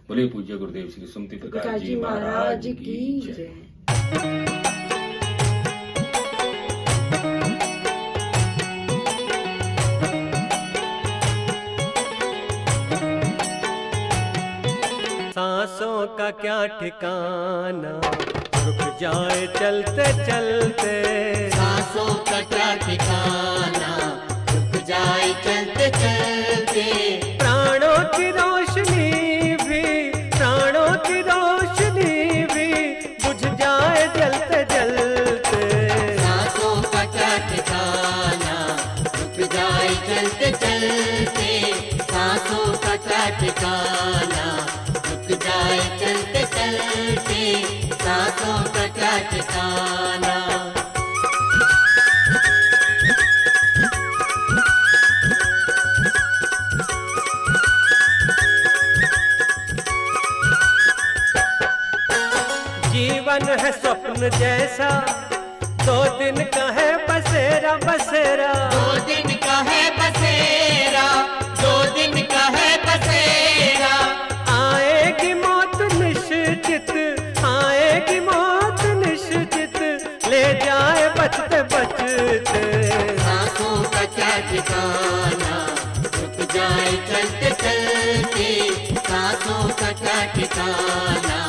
बोले पूज्य गुरुदेव श्री सुमति प्रकाश जी महाराज की जय। सांसों का क्या ठिकाना, रुक जाए चलते चलते। सांसों का क्या ठिकाना, रुक जाए चलते चलते। प्राणों की रोशनी भी, प्राणों की रोशनी भी बुझ जाए जलते जलते। सांसों का क्या ठिकाना, रुक जाए चलते चलते। सांसों का क्या ठिकाना, रुक जाए चलते चलते। सांसों का क्या ठिकाना। जीवन है स्वप्न जैसा, 2 दिन का है बसेरा बसेरा। 2 दिन का है बसेरा, 2 दिन का है बसेरा। आएगी मौत निश्चित, आएगी मौत निश्चित, ले जाए बचते बचते। सांसों का क्या ठिकाना, रुक जाए चलते चलते। सांसों का क्या ठिकाना,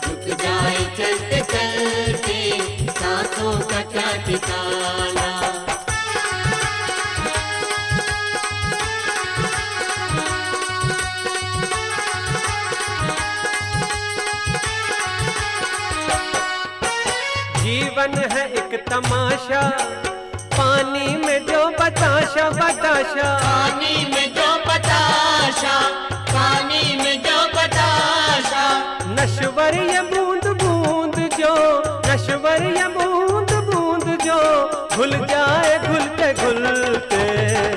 रुक जाए चलते चलते। सांसों का क्या ठिकाना। जीवन है एक तमाशा, पानी में जो बताशा बताशा। पानी में जो बताशा, पानी में जो बताशा। नश्वर ये बूंद बूंद जो, नश्वर ये बूंद बूंद जो घुल जाए घुलते घुलते।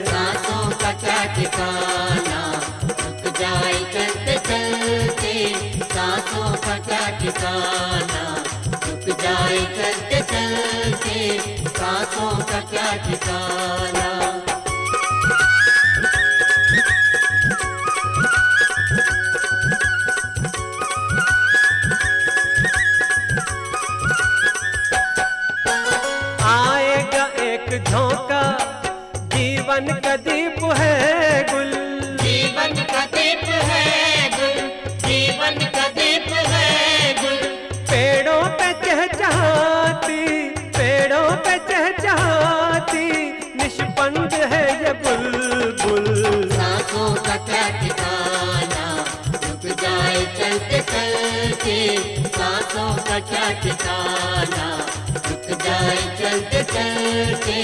सांसों का क्या ठिकाना, रुक जाए चलते चलते। सांसों का क्या ठिकाना, रुक जाए चलते चलते। सांसों का क्या ठिकाना। आएगा एक झोंका, जीवन का दीप है गुल। जीवन का दीप है गुल, जीवन का दीप है गुल। पेड़ों पे चहचहाती, पेड़ों पे चहचहाती निष्पंद है ये बुलबुल। सांसों का क्या ठिकाना, रुक जाए चलते चलते। सांसों का क्या ठिकाना, रुक जाए चलते चलते।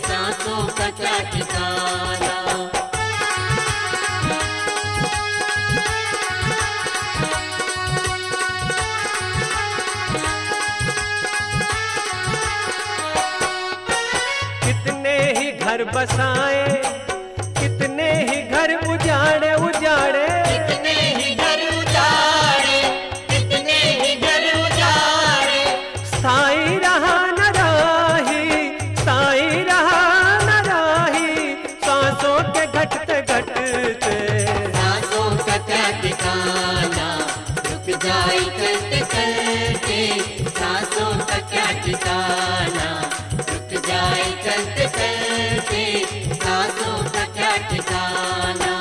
सांसों का क्या ठिकाना। कितने ही घर बसाए, कितने ही घर उजाड़े उजाड़े। कितने ही घर उजाड़े, कितने ही घर उजाड़े। स्थाई रहा न राही, स्थाई रहा न राही, सांसों के घटते घटते। सांसों का क्या ठिकाना, रुक जाए चलते चलते। सांसों का क्या ठिकाना, रुक जाए चलते चलते। सांसों का क्या ठिकाना।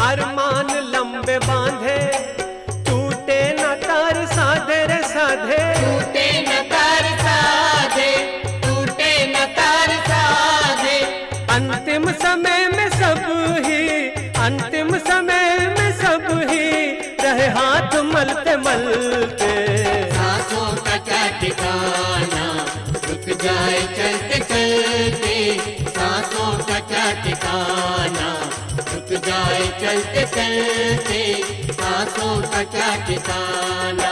अरमान लंबे बांधे, टूटे न तार साधे रे साधे। टूटे न तार साधे, टूटे न तार साधे। अंतिम समय में सब ही, अंतिम समय में सब ही रहे हाथ मलते मलते। सांसों का क्या ठिकाना, रुक जाए चलते चलते। सांसों का क्या ठिकाना, रुक जाए चलते चलते। सांसों का क्या ठिकाना।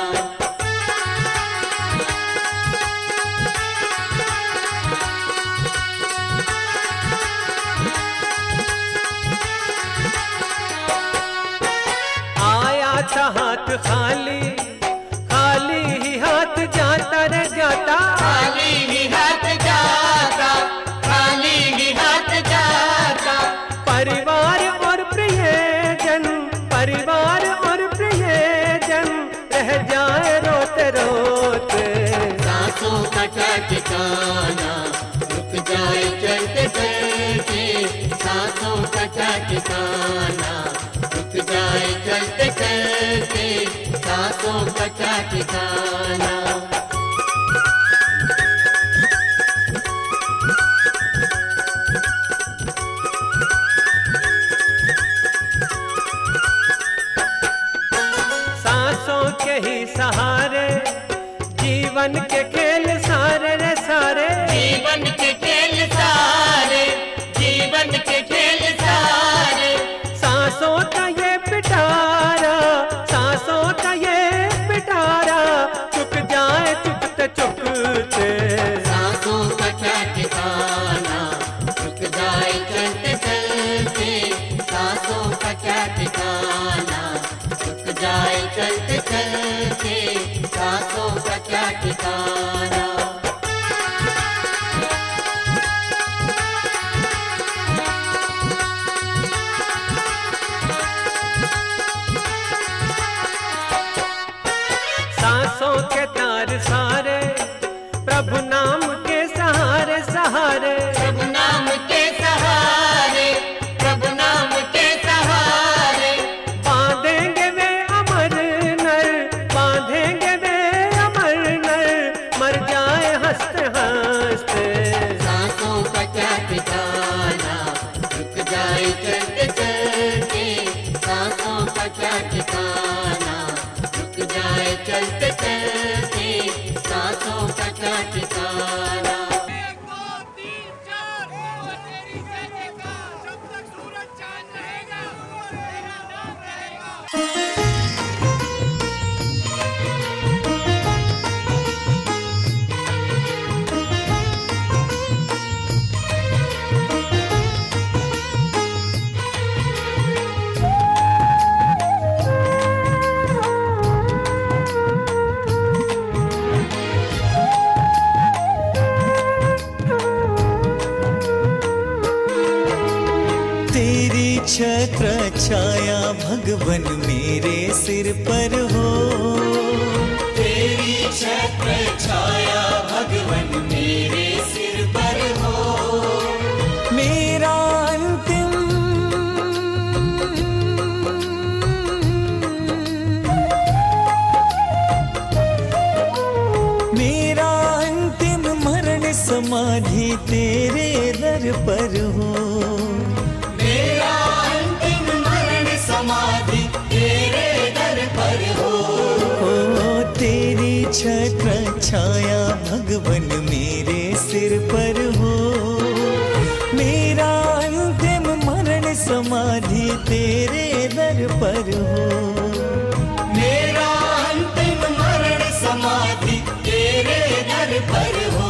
आया था हाथ खाली, खाली ही हाथ जाता रे जाता, खाली ही हाथ जाता, खाली ही हाथ जाता। परिवार और प्रियजन, परिवार और प्रियजन रह जाए रोते रोते। सांसों का क्या ठिकाना, रुक जाए चलते चलते। सांसों का क्या ठिकाना, रुक जाए चलते चलते। सांसों का क्या ठिकाना। सांसों के ही सहारे जीवन के खेल सारे रे सारे। जीवन के खेल सारे, जीवन के खेल सारे। सांसों का ये पिटारा, सांसों का ये पिटारा, चुक जाए चुकते चुकते। सांसों का क्या ठिकाना, रुक जाए चलते चलते। सांसों का क्या ठिकाना, रुक जाए चलते चलते। सांसों का क्या ठिकाना। सांसों के तार सारे प्रभु नाम के सहारे सहारे। प्रभु नाम के सहारे, प्रभु नाम के सहारे। बांधेंगे वे अमर नर, बांधेंगे वे अमर नर, मर जाए हंसते हंसते। सांसों का क्या ठिकाना, रुक जाए चलते चलते। सांसों का क्या ठिकाना, रुक जाए चलते चलते। सांसों का क्या ठिकाना। एक दो तीन चार और तेरी जय जयकार, जब तक सूरज चांद रहेगा तेरा नाम रहेगा। तेरी छत्र छाया भगवन मेरे सिर पर हो। तेरी छत्र छाया भगवन मेरे सिर पर हो। मेरा अंतिम मेरा अंतिम मरण समाधि तेरे दर पर हो। मेरा अंतिम मरण समाधि तेरे दर पर हो। तेरी छत्र छाया भगवन मेरे सिर पर हो। मेरा अंतिम मरण समाधि तेरे दर पर हो। मेरा अंतिम मरण समाधि तेरे दर पर हो।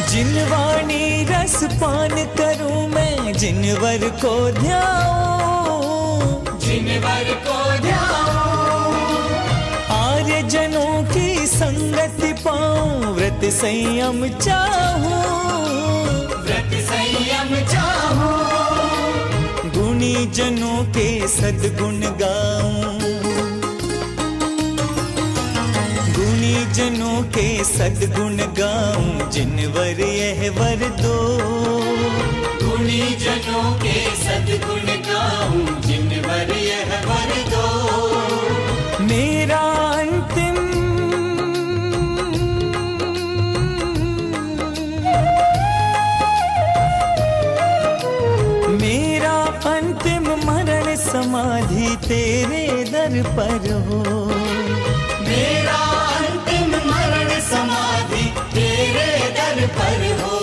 जिनवाणी रस पान करूं मैं, जिनवर को ध्याऊं, जिनवर को ध्याऊं। आर्य जनों की संगति पाऊं, व्रत संयम चाहूं, व्रत संयम चाहूं। गुणी जनों के सद्गुण गाऊं, गुणी जनों के सद्गुण गाऊं। जिनवर यह वर दो, गुणी जनों के सद्गुण गाऊं। जिनवर यह वर दो। मेरा अंतिम मेरा अंतिम मरण समाधि तेरे दर पर हो। मेरा अंतिम मरण समाधि तेरे दर पर हो।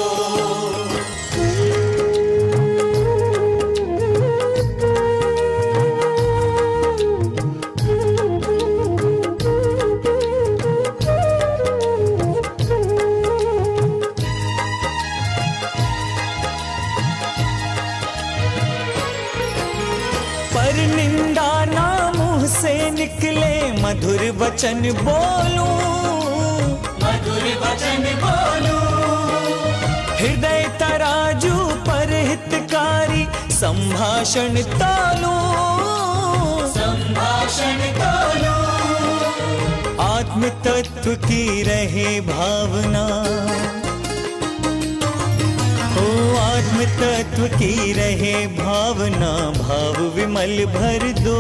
निंदा ना मुँह से निकले, मधुर वचन बोलूं, मधुर वचन बोलूं। हृदय तराजू पर हितकारी, संभाषण तोलूं, संभाषण तोलूं। आत्म तत्व की रहे भावना, ओ आत्म तत्व की रहे भावना, भाव विमल भर दो।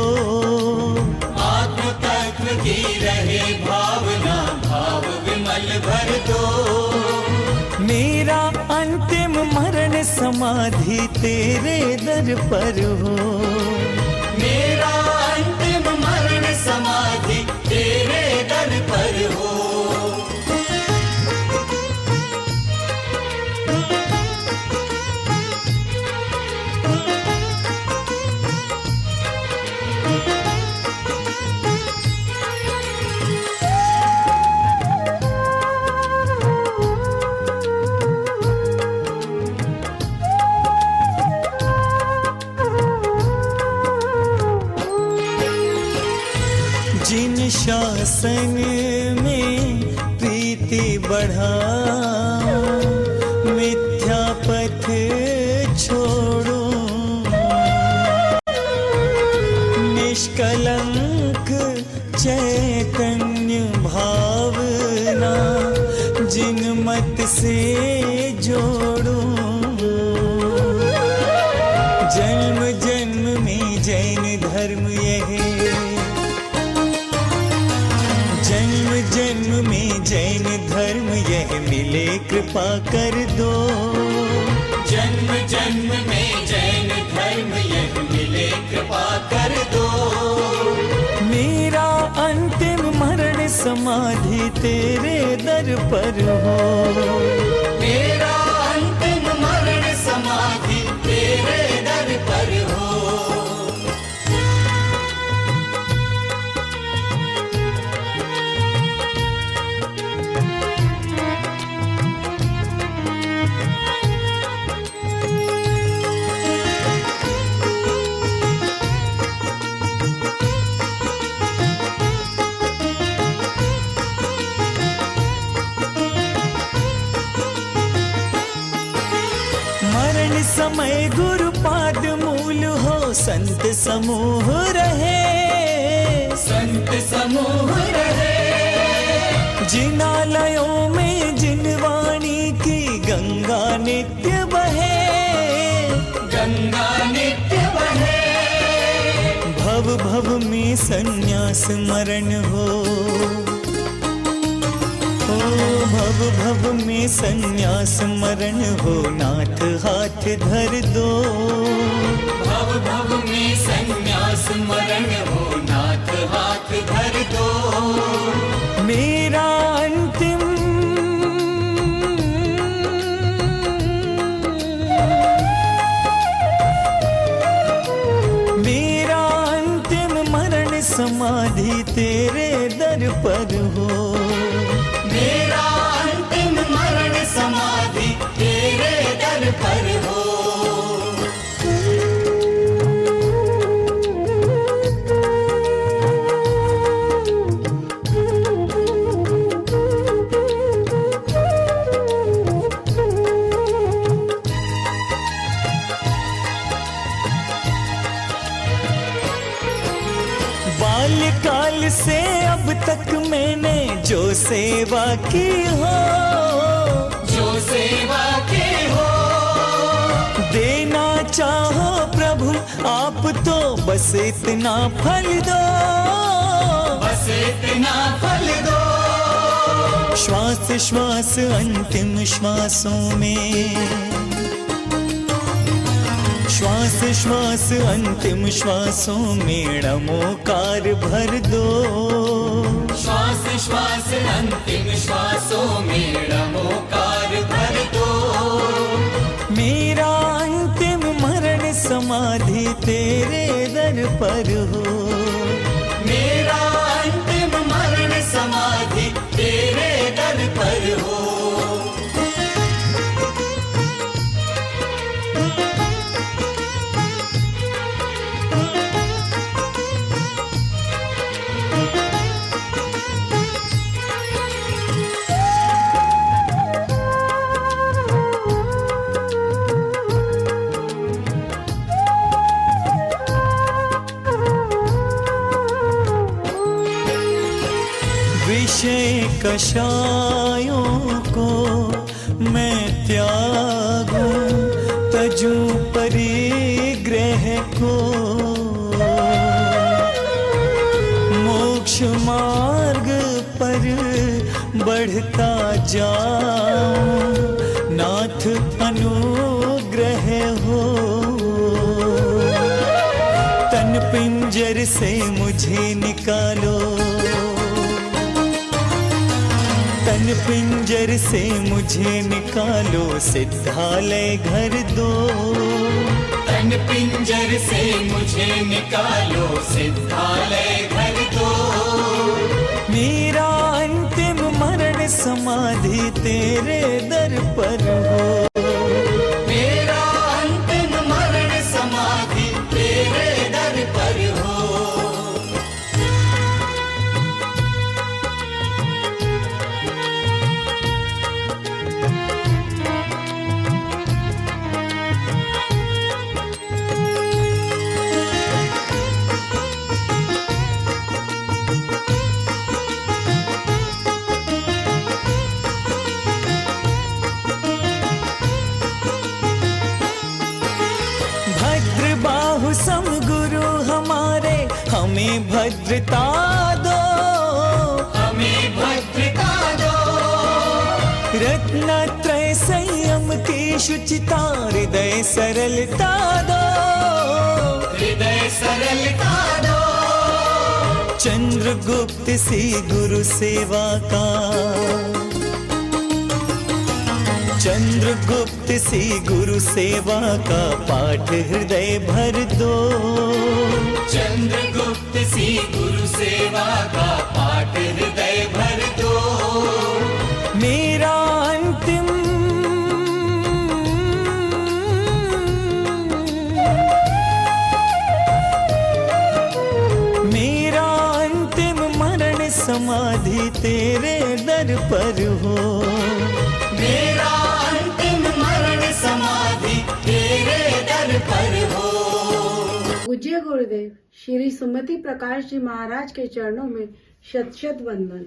आत्म तत्व की रहे भावना, भाव विमल भर दो। मेरा अंतिम मरण समाधि तेरे दर पर हो, मेरा अंतिम मरण समाधि तेरे दर पर हो। जिन शासन में प्रीति बढ़ा, मिथ्या पथ छोड़ो। निष्कलंक चैतन्य भावना, जिन मत से जोड़ो। जन्म जन्म में जैन धर्म यह, जन्म जन्म में जैन धर्म यह मिले, कृपा कर दो। जन्म जन्म में जैन धर्म यह मिले, कृपा कर दो। मेरा अंतिम मरण समाधि तेरे दर पर हो, मेरा अंतिम मरण समाधि तेरे दर पर हो। समय गुरु पाद मूल हो, संत समूह रहे, संत समूह रहे। जिनालयों में जिन वाणी की गंगा नित्य बहे, गंगा नित्य बहे। भव भव में संन्यास मरण हो, भव भव में संन्यास मरण हो। नाथ हाथ धर दो, भव भव में संन्यास मरण हो। नाथ हाथ धर दो। मेरा अंतिम मेरा अंतिम मरण समाधि तेरे दर पर हो, मेरा अंतिम मरण समाधि तेरे दर पर हो। बाल्यकाल से अब तक मैंने जो सेवा की हो, जो सेवा की हो। देना चाहो प्रभु आप तो बस इतना फल दो, बस इतना फल दो। श्वास श्वास अंतिम श्वासों में, श्वास श्वास अंतिम श्वासों में नमोकार भर दो। श्वास श्वास अंतिम श्वासों में नमोकार भर दो। मेरा अंतिम मरण समाधि तेरे दर पर हो, मेरा अंतिम मरण समाधि तेरे दर पर हो। कषायों को मैं त्यागूं, तजूं परिग्रह को, मोक्ष मार्ग पर बढ़ता जाऊं, नाथ अनुग्रह हो। तन पिंजर से मुझे निकालो, तन पिंजर से मुझे निकालो, सिद्धालय घर दो। तन पिंजर से मुझे निकालो, सिद्धालय घर दो। मेरा अंतिम मरण समाधि तेरे दर पर हो। मेरा अंतिम मरण समाधि तेरे दर पर हो। भद्रबाहु सम गुरु हमारे, हमें भद्रता दो, हमें भद्रता दो। रत्नत्रय संयम की शुचिता, हृदय सरलता दो, हृदय सरलता दो। चंद्रगुप्त सी गुरु सेवा का, चंद्रगुप्त सी गुरु सेवा का पाठ हृदय भर दो। चंद्रगुप्त सी गुरु सेवा का पाठ हृदय भर दो। मेरा अंतिम मेरा अंतिम मरण समाधि तेरे दर पर हो। मेरा अंतिम मरण समाधि तेरे दर पर हो। पूज्य गुरुदेव श्री सुमति प्रकाश जी महाराज के चरणों में शत शत वंदन।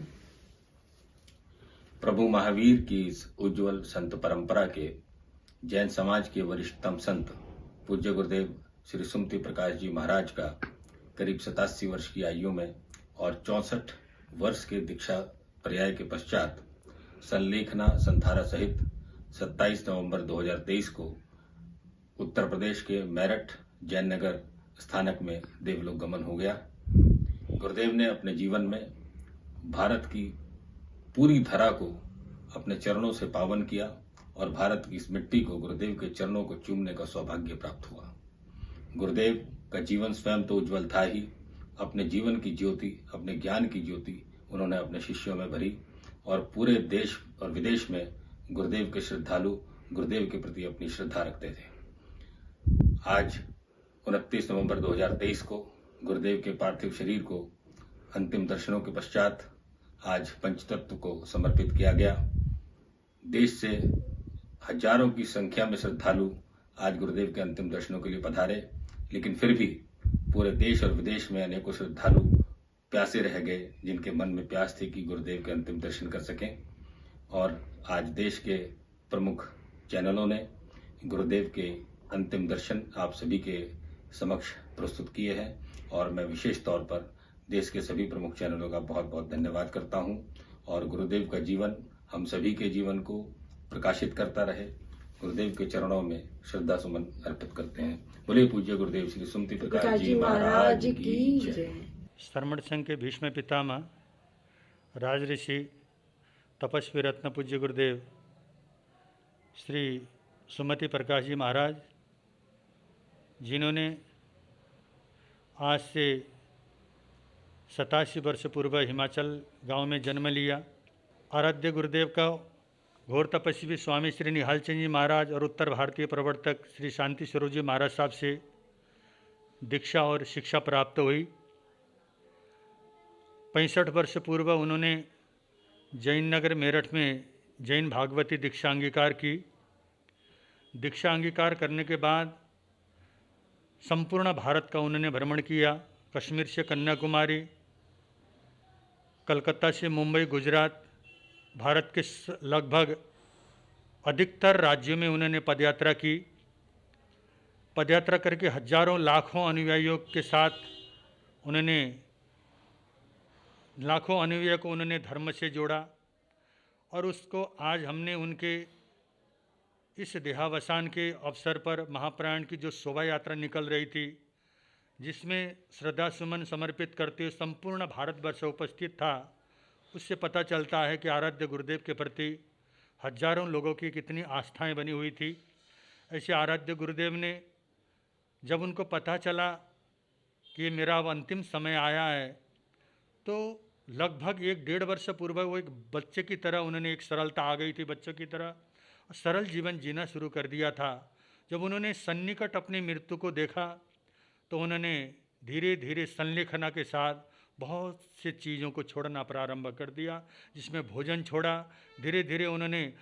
प्रभु महावीर की इस उज्जवल संत परंपरा के जैन समाज के वरिष्ठतम संत पूज्य गुरुदेव श्री सुमति प्रकाश जी महाराज का करीब 87 वर्ष की आयु में और 64 वर्ष के दीक्षा पर्याय के पश्चात संलेखना संथारा सहित 27 नवंबर 2023 को उत्तर प्रदेश के मेरठ जैन नगर स्थानक में देवलोक गमन हो गया। गुरुदेव ने अपने जीवन में भारत की पूरी धरा को अपने चरणों से पावन किया और भारत की इस मिट्टी को गुरुदेव के चरणों को चूमने का सौभाग्य प्राप्त हुआ। गुरुदेव का जीवन स्वयं तो उज्जवल था ही, अपने जीवन की ज्योति, अपने ज्ञान की ज्योति उन्होंने अपने शिष्यों में भरी और पूरे देश और विदेश में गुरुदेव के श्रद्धालु गुरुदेव के प्रति अपनी श्रद्धा रखते थे। आज 29 नवंबर 2023 को गुरुदेव के पार्थिव शरीर को अंतिम दर्शनों के पश्चात आज पंचतत्व को समर्पित किया गया। देश से हजारों की संख्या में श्रद्धालु आज गुरुदेव के अंतिम दर्शनों के लिए पधारे, लेकिन फिर भी पूरे देश और विदेश में अनेकों श्रद्धालु प्यासे रह गए जिनके मन में प्यास थी कि गुरुदेव के अंतिम दर्शन कर सकें। और आज देश के प्रमुख चैनलों ने गुरुदेव के अंतिम दर्शन आप सभी के समक्ष प्रस्तुत किए हैं और मैं विशेष तौर पर देश के सभी प्रमुख चैनलों का बहुत बहुत धन्यवाद करता हूं और गुरुदेव का जीवन हम सभी के जीवन को प्रकाशित करता रहे। गुरुदेव के चरणों में श्रद्धा सुमन अर्पित करते हैं। बोले पूज्य गुरुदेव श्री सुमति प्रकाश जी महाराज की जय। सरमण संघ के भीष्म पितामह राजऋषि तपस्वी रत्न पूज्य गुरुदेव श्री सुमति प्रकाश जी महाराज, जिन्होंने आज से 87 वर्ष पूर्व हिमाचल गांव में जन्म लिया। आराध्य गुरुदेव का घोर तपस्वी स्वामी श्री निहाल चंद जी महाराज और उत्तर भारतीय प्रवर्तक श्री शांति स्वरूप जी महाराज साहब से दीक्षा और शिक्षा प्राप्त हुई। 65 वर्ष पूर्व उन्होंने जैन नगर मेरठ में जैन भागवती दीक्षा अंगीकार की। दीक्षा अंगीकार करने के बाद संपूर्ण भारत का उन्होंने भ्रमण किया। कश्मीर से कन्याकुमारी, कलकत्ता से मुंबई, गुजरात, भारत के लगभग अधिकतर राज्यों में उन्होंने पदयात्रा की। पदयात्रा करके हजारों लाखों अनुयायियों के साथ उन्होंने लाखों अनुयायियों को उन्होंने धर्म से जोड़ा। और उसको आज हमने उनके इस देहावसान के अवसर पर महाप्रयाण की जो शोभा यात्रा निकल रही थी, जिसमें श्रद्धा सुमन समर्पित करते हुए संपूर्ण भारतवर्ष उपस्थित था, उससे पता चलता है कि आराध्य गुरुदेव के प्रति हजारों लोगों की कितनी आस्थाएं बनी हुई थी। ऐसे आराध्य गुरुदेव ने जब उनको पता चला कि ये मेरा अब अंतिम समय आया है, तो लगभग 1-1.5 वर्ष पूर्व वो एक बच्चे की तरह उन्होंने, एक सरलता आ गई थी बच्चों की तरह, सरल जीवन जीना शुरू कर दिया था। जब उन्होंने सन्निकट अपनी मृत्यु को देखा तो उन्होंने धीरे धीरे संलेखना के साथ बहुत से चीज़ों को छोड़ना प्रारंभ कर दिया, जिसमें भोजन छोड़ा। धीरे धीरे उन्होंने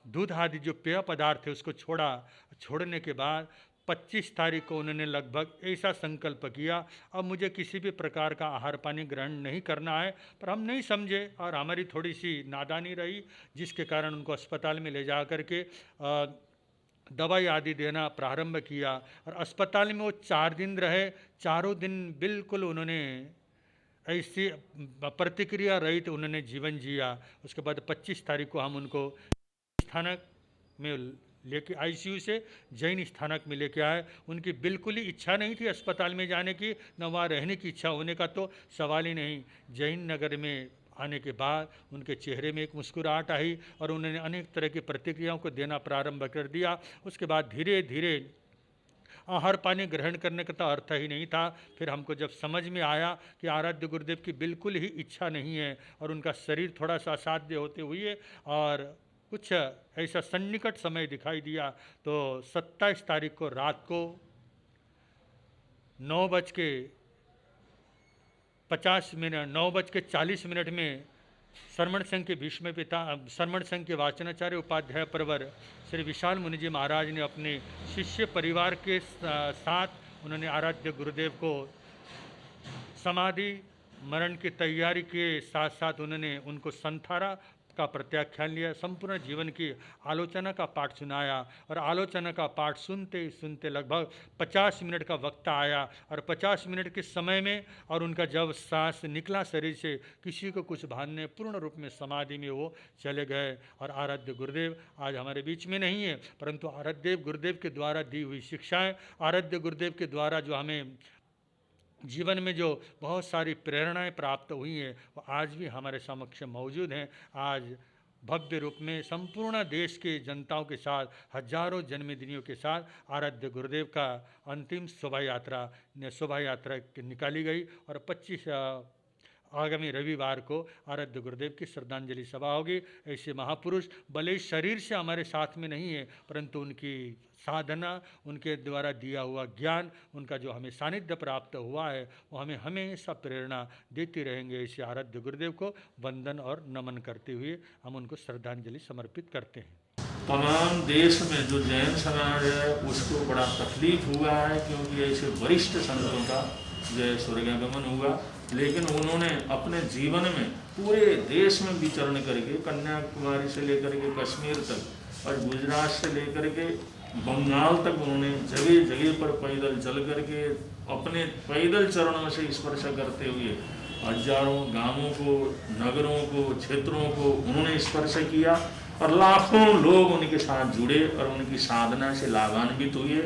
दूध आदि जो पेय पदार्थ थे उसको छोड़ा। छोड़ने के बाद 25 तारीख को उन्होंने लगभग ऐसा संकल्प किया, अब मुझे किसी भी प्रकार का आहार पानी ग्रहण नहीं करना है। पर हम नहीं समझे और हमारी थोड़ी सी नादानी रही, जिसके कारण उनको अस्पताल में ले जा कर के दवाई आदि देना प्रारंभ किया। और अस्पताल में वो 4 दिन रहे। चारों दिन बिल्कुल उन्होंने ऐसी प्रतिक्रिया रहित उन्होंने जीवन जिया। उसके बाद 25 तारीख को हम उनको स्थानक में लेके आईसीयू से जैन स्थानक में लेके आए। उनकी बिल्कुल ही इच्छा नहीं थी अस्पताल में जाने की, न वहाँ रहने की इच्छा होने का तो सवाल ही नहीं। जैन नगर में आने के बाद उनके चेहरे में एक मुस्कुराहट आई और उन्होंने अनेक तरह की प्रतिक्रियाओं को देना प्रारंभ कर दिया। उसके बाद धीरे धीरे आहार पानी ग्रहण करने का तो अर्थ ही नहीं था। फिर हमको जब समझ में आया कि आराध्य गुरुदेव की बिल्कुल ही इच्छा नहीं है और उनका शरीर थोड़ा सा असाध्य होते हुए और कुछ ऐसा सन्निकट समय दिखाई दिया, तो 27 तारीख को रात को 9:40 में शरमण संघ के भीष्म पिता, शरमण संघ के वाचनाचार्य उपाध्याय प्रवर श्री विशाल मुनि जी महाराज ने अपने शिष्य परिवार के साथ उन्होंने आराध्य गुरुदेव को समाधि मरण की तैयारी के साथ साथ उन्होंने उनको संथारा का प्रत्याख्यान लिया, संपूर्ण जीवन की आलोचना का पाठ सुनाया। और आलोचना का पाठ सुनते सुनते लगभग 50 मिनट का वक्त आया और 50 मिनट के समय में और उनका जब सांस निकला शरीर से, किसी को कुछ भान नहीं, पूर्ण रूप में समाधि में वो चले गए। और आराध्य गुरुदेव आज हमारे बीच में नहीं है, परंतु आराध्य गुरुदेव के द्वारा दी हुई शिक्षाएं, आराध्य गुरुदेव के द्वारा जो हमें जीवन में जो बहुत सारी प्रेरणाएं प्राप्त हुई हैं, वो आज भी हमारे समक्ष मौजूद हैं। आज भव्य रूप में संपूर्ण देश के जनताओं के साथ, हजारों जन्मदिनियों के साथ आराध्य गुरुदेव का अंतिम शोभा यात्रा निकाली गई। और 25 आगामी रविवार को आराध्य गुरुदेव की श्रद्धांजलि सभा होगी। ऐसे महापुरुष भले शरीर से हमारे साथ में नहीं है, परंतु उनकी साधना, उनके द्वारा दिया हुआ ज्ञान, उनका जो हमें सानिध्य प्राप्त हुआ है, वो हमें हमेशा प्रेरणा देती रहेंगे। ऐसे आराध्य गुरुदेव को वंदन और नमन करते हुए हम उनको श्रद्धांजलि समर्पित करते हैं। तमाम देश में जो जैन समाज है उसको बड़ा तकलीफ हुआ है, क्योंकि ऐसे वरिष्ठ संतों का जो स्वर्गागमन हुआ, लेकिन उन्होंने अपने जीवन में पूरे देश में विचरण करके, कन्याकुमारी से लेकर के कश्मीर तक और गुजरात से लेकर के बंगाल तक उन्होंने जगह जगह पर पैदल चल करके अपने पैदल चरणों से स्पर्श करते हुए हजारों गांवों को, नगरों को, क्षेत्रों को उन्होंने स्पर्श किया और लाखों लोग उनके साथ जुड़े और उनकी साधना से लाभान्वित हुए।